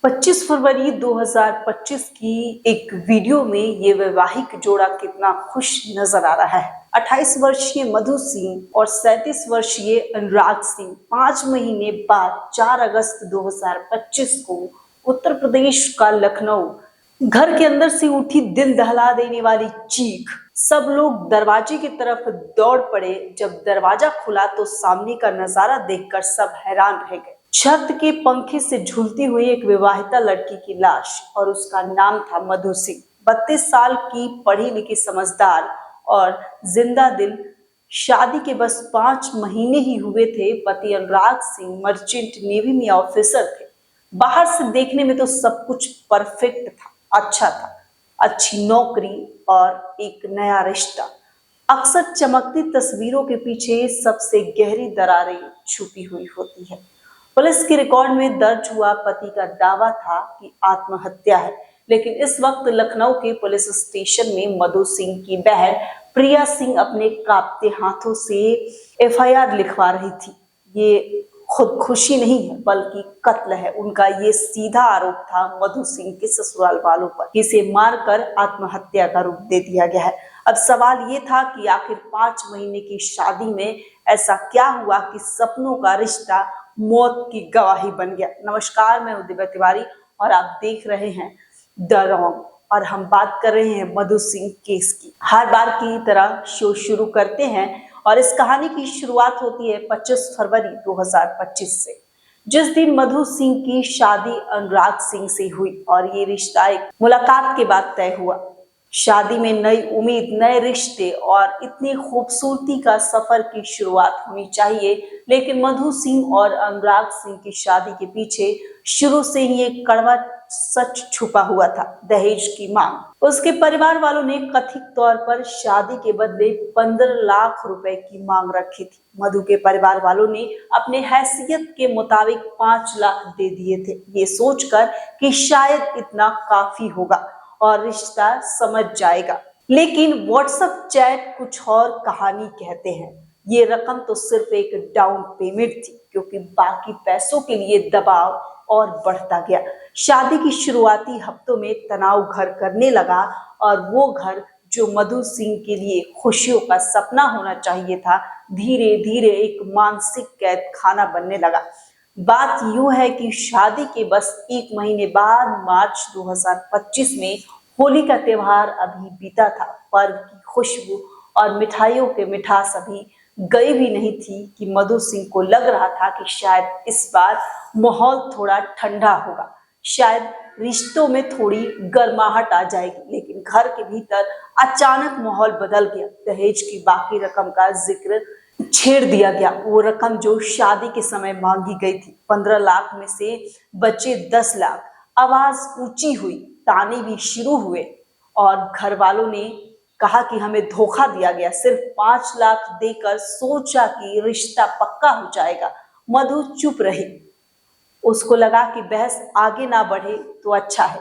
25 फरवरी 2025 की एक वीडियो में ये वैवाहिक जोड़ा कितना खुश नजर आ रहा है। 28 वर्षीय मधु सिंह और 37 वर्षीय अनुराग सिंह 5 महीने बाद 4 अगस्त 2025 को उत्तर प्रदेश का लखनऊ घर के अंदर से उठी दिल दहला देने वाली चीख। सब लोग दरवाजे की तरफ दौड़ पड़े। जब दरवाजा खुला तो सामने का नजारा देखकर सब हैरान रह गए। छत के पंखे से झूलती हुई एक विवाहिता लड़की की लाश, और उसका नाम था मधु सिंह। 32 साल की पढ़ी लिखी समझदार और जिंदा दिल। शादी के बस 5 महीने ही हुए थे। पति अनुराग सिंह मर्चेंट नेवी में ऑफिसर थे। बाहर से देखने में तो सब कुछ परफेक्ट था, अच्छा था, अच्छी नौकरी और एक नया रिश्ता। अक्सर चमकती तस्वीरों के पीछे सबसे गहरी दरारें छुपी हुई होती है। पुलिस के रिकॉर्ड में दर्ज हुआ पति का दावा था कि आत्महत्या है, लेकिन इस वक्त लखनऊ के पुलिस स्टेशन में मधु सिंह की बहन प्रिया सिंह अपने कांपते हाथों से एफआईआर लिखवा रही थी। ये खुदकुशी नहीं है बल्कि कत्ल है। उनका ये सीधा आरोप था मधु सिंह के ससुराल वालों पर। इसे मारकर आत्महत्या का रूप दे दिया गया है। अब सवाल ये था कि आखिर 5 महीने की शादी में ऐसा क्या हुआ कि सपनों का रिश्ता मौत की गवाही बन गया। नमस्कार, मैं हूं दिव्या तिवारी और आप देख रहे हैं द रॉन्ग, और हम बात कर रहे हैं मधु सिंह केस की। हर बार की तरह शो शुरू करते हैं और इस कहानी की शुरुआत होती है 25 फरवरी 2025 से, जिस दिन मधु सिंह की शादी अनुराग सिंह से हुई और ये रिश्ता एक मुलाकात के बाद तय हुआ। शादी में नई उम्मीद, नए रिश्ते और इतनी खूबसूरती का सफर की शुरुआत होनी चाहिए, लेकिन मधु सिंह और अनुराग सिंह की शादी के पीछे शुरू से ही एक कड़वा सच छुपा हुआ था, दहेज की मांग। उसके परिवार वालों ने कथित तौर पर शादी के बदले 15 लाख रुपए की मांग रखी थी। मधु के परिवार वालों ने अपने हैसियत के मुताबिक 5 लाख दे दिए थे, ये सोचकर कि शायद इतना काफी होगा और रिश्ता समझ जाएगा। लेकिन व्हाट्सएप चैट कुछ और कहानी कहते हैं। ये रकम तो सिर्फ एक डाउन पेमेंट थी, क्योंकि बाकी पैसों के लिए दबाव और बढ़ता गया। शादी की शुरुआती हफ्तों में तनाव घर करने लगा, और वो घर जो मधु सिंह के लिए खुशियों का सपना होना चाहिए था, धीरे धीरे एक मानसिक कैद खाना बनने लगा। बात यूं है कि शादी के बस 1 महीने बाद मार्च 2025 में होली का त्योहार अभी बीता था। पर्व की खुशबू और मिठाइयों के मिठास अभी गई भी नहीं थी कि मधु सिंह को लग रहा था कि शायद इस बार माहौल थोड़ा ठंडा होगा, शायद रिश्तों में थोड़ी गर्माहट आ जाएगी। लेकिन घर के भीतर अचानक माहौल बदल गया। दहेज की बाकी रकम का जिक्र छेड़ दिया गया। वो रकम जो शादी के समय मांगी गई थी, 15 लाख में से बचे 10 लाख। आवाज ऊंची हुई, ताने भी शुरू हुए, और घर वालों ने कहा कि हमें धोखा दिया गया। सिर्फ 5 लाख देकर सोचा कि रिश्ता पक्का हो जाएगा। मधु चुप रही। उसको लगा कि बहस आगे ना बढ़े तो अच्छा है,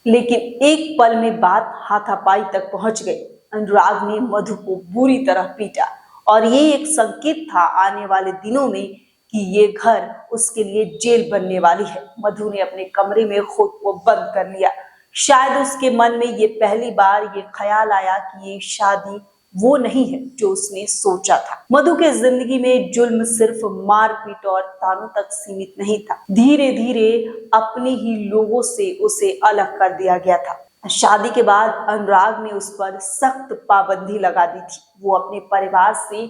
लेकिन एक पल में बात हाथापाई तक पहुंच गई। अनुराग ने मधु को बुरी तरह पीटा, और ये एक संकेत था आने वाले दिनों में कि ये घर उसके लिए जेल बनने वाली है। मधु ने अपने कमरे में खुद को बंद कर लिया। शायद उसके मन में ये पहली बार ये ख्याल आया कि ये शादी वो नहीं है जो उसने सोचा था। मधु के जिंदगी में जुल्म सिर्फ मारपीट और तानों तक सीमित नहीं था। धीरे धीरे अपने ही लोगों से उसे अलग कर दिया गया था। शादी के बाद अनुराग ने उस पर सख्त पाबंदी लगा दी थी। वो अपने परिवार से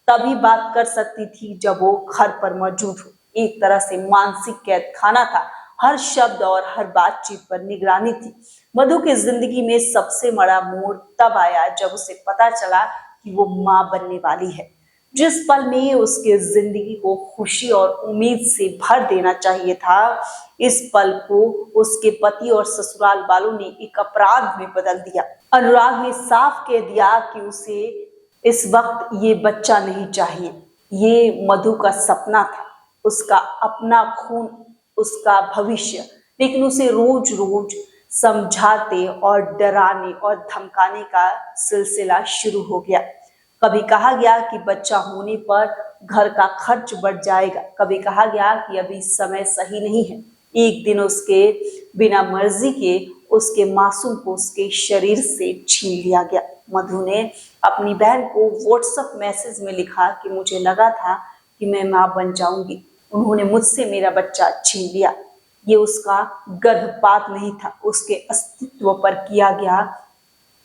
तभी बात कर सकती थी जब वो घर पर मौजूद हो। एक तरह से मानसिक कैद खाना था। हर शब्द और हर बातचीत पर निगरानी थी। मधु की जिंदगी में सबसे बड़ा मोड़ तब आया जब उसे पता चला कि वो मां बनने वाली है। जिस पल में उसके जिंदगी को खुशी और उम्मीद से भर देना चाहिए था, इस पल को उसके पति और ससुराल वालों ने एक अपराध में बदल दिया। अनुराग ने साफ कह दिया कि उसे इस वक्त ये बच्चा नहीं चाहिए। ये मधु का सपना था, उसका अपना खून, उसका भविष्य। लेकिन उसे रोज रोज समझाते और डराने और धमकाने का सिलसिला शुरू हो गया। कभी कहा गया कि बच्चा होने पर घर का खर्च बढ़ जाएगा, कभी कहा गया कि अभी समय सही नहीं है, एक दिन उसके बिना मर्जी के उसके मासूम को उसके शरीर से छीन लिया गया। मधु ने अपनी बहन को व्हाट्सएप मैसेज में लिखा कि मुझे लगा था कि मैं मां बन जाऊंगी, उन्होंने मुझसे मेरा बच्चा छीन लिया। ये उसका गर्भपात नहीं था, उसके अस्तित्व पर किया गया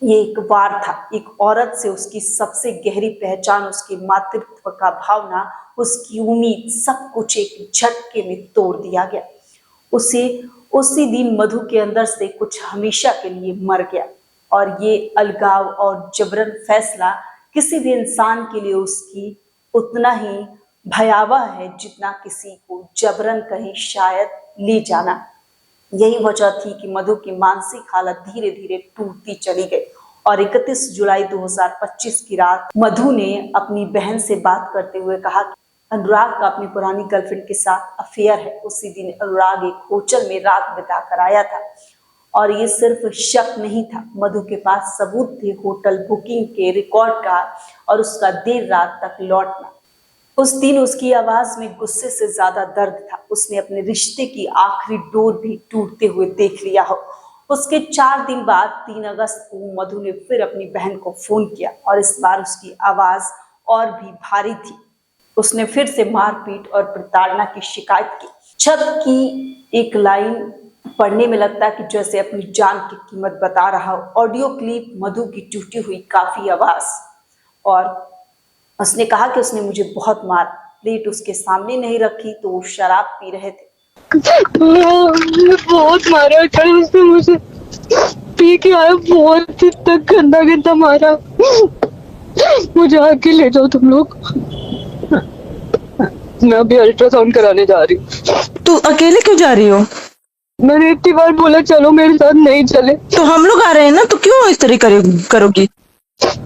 ये एक वार था। एक औरत से उसकी सबसे गहरी पहचान, उसके मातृत्व का भावना, उसकी उम्मीद, सब कुछ एक झटके में तोड़ दिया गया। उसे उसी दिन मधु के अंदर से कुछ हमेशा के लिए मर गया। और ये अलगाव और जबरन फैसला किसी भी इंसान के लिए उसकी उतना ही भयावह है जितना किसी को जबरन कहीं शायद ले जाना। यही वजह थी कि मधु की मानसिक हालत धीरे धीरे टूटती चली गई और 31 जुलाई 2025 की रात मधु ने अपनी बहन से बात करते हुए कहा कि अनुराग का अपनी पुरानी गर्लफ्रेंड के साथ अफेयर है। उसी दिन अनुराग एक होटल में रात बिता कर आया था और ये सिर्फ शक नहीं था, मधु के पास सबूत थे, होटल बुकिंग के रिकॉर्ड का और उसका देर रात तक लौटना। उस दिन उसकी आवाज में गुस्से से ज्यादा दर्द था। उसने अपने रिश्ते की आखिरी डोर भी टूटते हुए देख लिया हो। उसके 4 दिन बाद 3 अगस्त को मधु ने फिर अपनी बहन को फोन किया और इस बार उसकी आवाज और भी भारी थी। उसने फिर से मारपीट और प्रताड़ना की शिकायत की। छत की एक लाइन पढ़ने में लगता कि जैसे अपनी जान की कीमत बता रहा हो। ऑडियो क्लिप मधु की टूटी हुई काफी आवाज और उसने कहा कि उसने मुझे बहुत मारा, प्लेट उसके सामने नहीं रखी तो वो शराब पी रहे थे। बहुत मारा कल उसने मुझे, पी के आया, बहुत तक गंदा गंदा मारा। मुझे आके ले जाओ तुम लोग, मैं अभी अल्ट्रासाउंड कराने जा रही हूँ। तू अकेले क्यों जा रही हो? मैंने इतनी बार बोला चलो, मेरे साथ नहीं चले। तो हम लोग आ रहे हैं ना, तो क्यों इस तरह करोगी?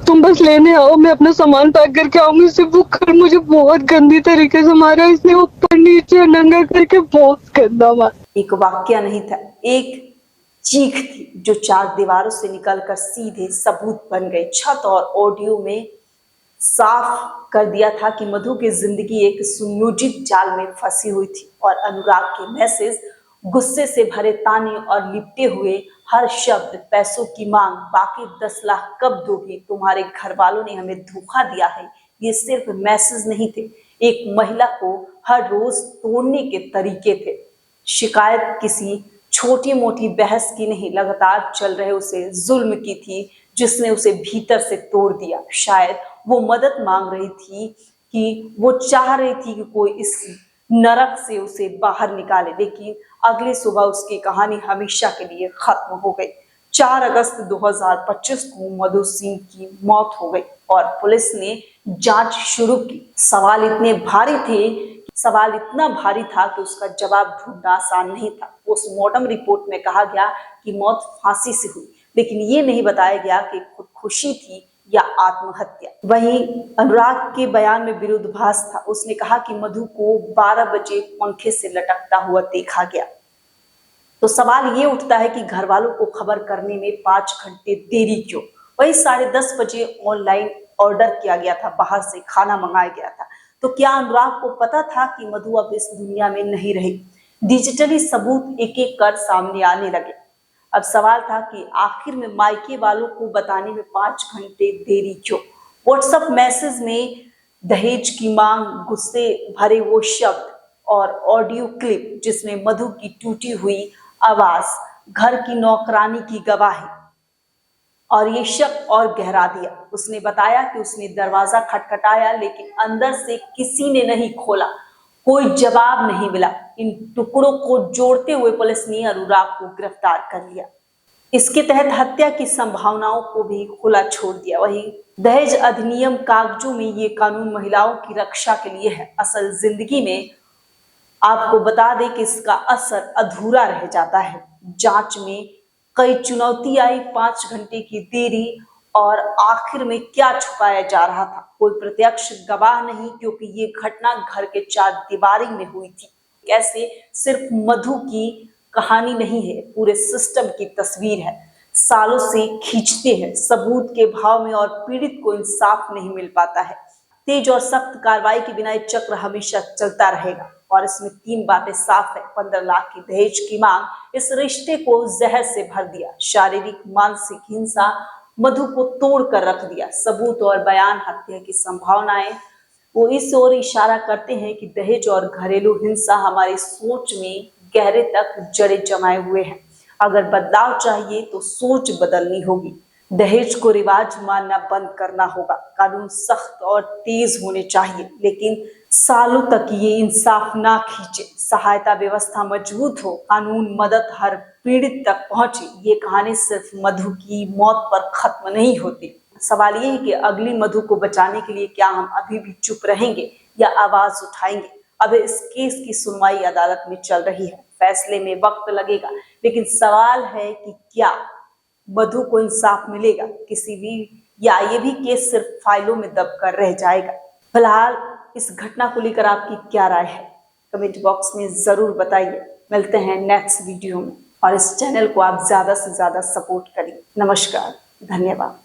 तुम बस लेने आओ, मैं अपना सामान पैक करके आऊंगी। इससे वो कर मुझे बहुत गंदी तरीके से मारा, इसने ऊपर नीचे नंगा करके बहुत गंदा मारा। एक वाक्य नहीं था, एक चीख थी जो 4 दीवारों से निकलकर सीधे सबूत बन गई। छत और ऑडियो में साफ कर दिया था कि मधु की जिंदगी एक सुनियोजित जाल में फंसी हुई थी और अनुराग के मैसेज, गुस्से से भरे ताने और लिपटे हुए हर शब्द, पैसों की मांग, बाकी 10 लाख कब दोगी, तुम्हारे घर वालों ने हमें धोखा दिया है, ये सिर्फ मैसेज नहीं थे, एक महिला को हर रोज तोड़ने के तरीके थे। शिकायत किसी छोटी मोटी बहस की नहीं, लगातार चल रहे उसे जुल्म की थी जिसने उसे भीतर से तोड़ दिया। शायद वो मदद मांग रही थी कि वो चाह रही थी कि कोई इस नरक से उसे बाहर निकाले, लेकिन अगली सुबह उसकी कहानी हमेशा के लिए खत्म हो गई। 4 अगस्त 2025 को मधु सिंह की मौत हो गई और पुलिस ने जांच शुरू की। सवाल इतना भारी था कि उसका जवाब ढूंढना आसान नहीं था। पोस्टमार्टम रिपोर्ट में कहा गया कि मौत फांसी से हुई, लेकिन ये नहीं बताया गया कि खुदकुशी थी या आत्महत्या। वहीं अनुराग के बयान में विरोधाभास था। उसने कहा कि मधु को 12 बजे पंखे से लटकता हुआ देखा गया। तो सवाल ये उठता है कि घर वालों को खबर करने में 5 घंटे देरी क्यों? वही 10:30 बजे ऑनलाइन ऑर्डर किया गया था, बाहर से खाना मंगाया गया था। तो क्या अनुराग को पता था कि मधु अब इस दुनिया में नहीं रही? डिजिटली सबूत एक एक कर सामने आने लगे। अब सवाल था कि आखिर में मायके वालों को बताने में 5 घंटे देरी क्यों? व्हाट्सएप मैसेज में दहेज की मांग, गुस्से भरे वो शब्द और ऑडियो क्लिप जिसमें मधु की टूटी हुई आवाज, घर की नौकरानी की गवाही, और ये शक और गहरा दिया। उसने बताया कि उसने दरवाजा खटखटाया लेकिन अंदर से किसी ने नहीं खोला, कोई जवाब नहीं मिला। इन टुकड़ों को जोड़ते हुए पुलिस ने अनुराग को गिरफ्तार कर लिया। इसके तहत हत्या की संभावनाओं को भी खुला छोड़ दिया। वहीं दहेज अधिनियम कागजों में ये कानून महिलाओं की रक्षा के लिए है, असल जिंदगी में आपको बता दें कि इसका असर अधूरा रह जाता है। जांच में कई चुनौती आई, 5 घंटे की देरी और आखिर में क्या छुपाया जा रहा था? कोई प्रत्यक्ष गवाह नहीं, क्योंकि ये घटना घर के 4 दीवारी में हुई थी। कैसे सिर्फ मधु की कहानी नहीं है, पूरे सिस्टम की तस्वीर है। सालों से खींचते हैं सबूत के भाव में और पीड़ित को इंसाफ नहीं मिल पाता है। तेज और सख्त कार्रवाई के बिना ये चक्र हमेशा चलता रहेगा। और इसमें 3 बातें साफ है। 15 लाख की दहेज की मांग इस रिश्ते को जहर से भर दिया। शारीरिक मानसिक हिंसा मधु को तोड़ कर रख दिया। सबूत और बयान हत्या की संभावनाएं वो इस ओर इशारा करते हैं कि दहेज और घरेलू हिंसा हमारी सोच में गहरे तक जड़े जमाए हुए हैं। अगर बदलाव चाहिए तो सोच बदलनी होगी। दहेज को रिवाज मानना बंद करना होगा। कानून सख्त और तेज होने चाहिए, लेकिन सालों तक ये इंसाफ ना खींचे। सहायता व्यवस्था मजबूत हो, कानून मदद हर पीड़ित तक पहुंचे। ये कहानी सिर्फ मधु की मौत पर खत्म नहीं होती। सवाल ये है कि अगली मधु को बचाने के लिए क्या हम अभी भी चुप रहेंगे या आवाज उठाएंगे। अब इस केस की सुनवाई अदालत में चल रही है। फैसले में वक्त लगेगा, लेकिन सवाल है कि क्या मधु को इंसाफ मिलेगा किसी भी, या ये भी केस सिर्फ फाइलों में दब कर रह जाएगा। फिलहाल इस घटना को लेकर आपकी क्या राय है, कमेंट बॉक्स में जरूर बताइए। मिलते हैं नेक्स्ट वीडियो में, और इस चैनल को आप ज्यादा से ज्यादा सपोर्ट करिए। नमस्कार, धन्यवाद।